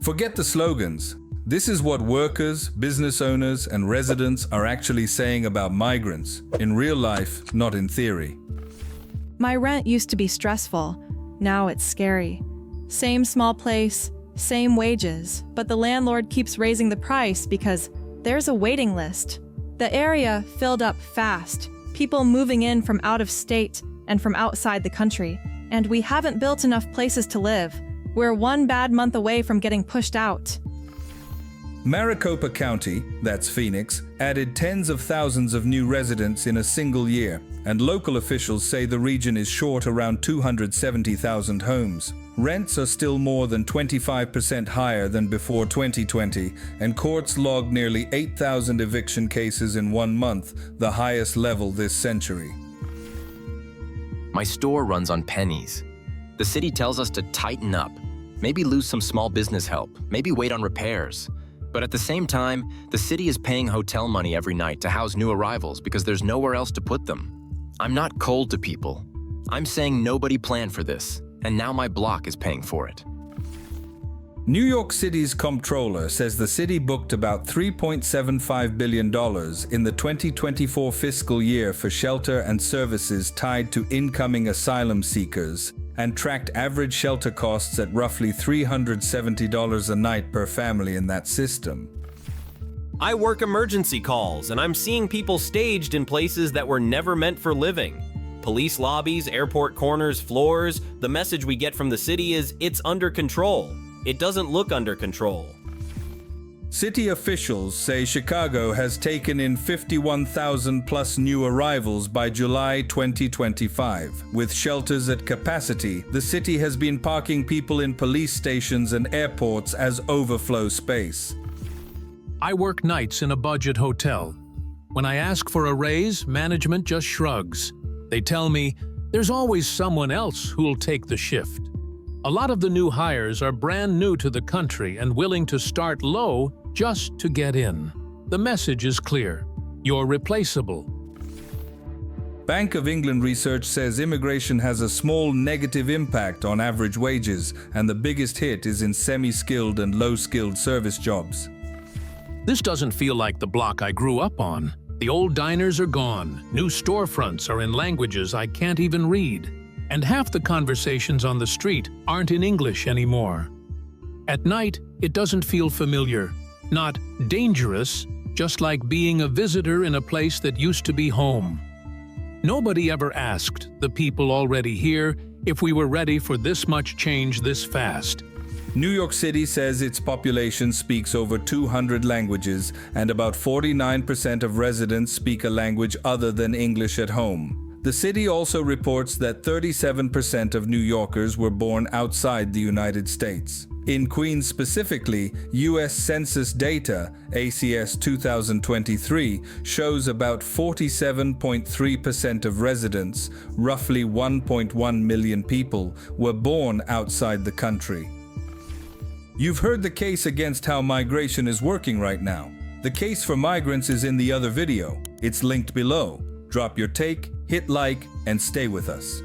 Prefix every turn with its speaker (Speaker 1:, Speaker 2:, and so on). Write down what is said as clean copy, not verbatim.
Speaker 1: Forget the slogans. This is what workers, business owners, and residents are actually saying about migrants, in real life, not in theory.
Speaker 2: My rent used to be stressful. Now it's scary. Same small place, same wages, but the landlord keeps raising the price because there's a waiting list. The area filled up fast, people moving in from out of state and from outside the country, and we haven't built enough places to live. We're one bad month away from getting pushed out.
Speaker 1: Maricopa County, that's Phoenix, added tens of thousands of new residents in a single year, and local officials say the region is short around 270,000 homes. Rents are still more than 25% higher than before 2020, and courts logged nearly 8,000 eviction cases in 1 month, the highest level this century.
Speaker 3: My store runs on pennies. The city tells us to tighten up, maybe lose some small business help, maybe wait on repairs. But at the same time, the city is paying hotel money every night to house new arrivals because there's nowhere else to put them. I'm not cold to people. I'm saying nobody planned for this, and now my block is paying for it.
Speaker 1: New York City's comptroller says the city booked about $3.75 billion in the 2024 fiscal year for shelter and services tied to incoming asylum seekers, and tracked average shelter costs at roughly $370 a night per family in that system.
Speaker 4: I work emergency calls, and I'm seeing people staged in places that were never meant for living. Police lobbies, airport corners, floors. The message we get from the city is it's under control. It doesn't look under control.
Speaker 1: City officials say Chicago has taken in 51,000 plus new arrivals by July 2025. With shelters at capacity, the city has been parking people in police stations and airports as overflow space.
Speaker 5: I work nights in a budget hotel. When I ask for a raise, management just shrugs. They tell me, there's always someone else who'll take the shift. A lot of the new hires are brand new to the country and willing to start low just to get in. The message is clear. You're replaceable.
Speaker 1: Bank of England research says immigration has a small negative impact on average wages, and the biggest hit is in semi-skilled and low-skilled service jobs.
Speaker 5: This doesn't feel like the block I grew up on. The old diners are gone. New storefronts are in languages I can't even read. And half the conversations on the street aren't in English anymore. At night, it doesn't feel familiar. Not dangerous, just like being a visitor in a place that used to be home. Nobody ever asked the people already here if we were ready for this much change this fast.
Speaker 1: New York City says its population speaks over 200 languages, and about 49% of residents speak a language other than English at home. The city also reports that 37% of New Yorkers were born outside the United States. In Queens specifically, U.S. Census data, ACS 2023, shows about 47.3% of residents, roughly 1.1 million people, were born outside the country. You've heard the case against how migration is working right now. The case for migrants is in the other video. It's linked below. Drop your take, hit like, and stay with us.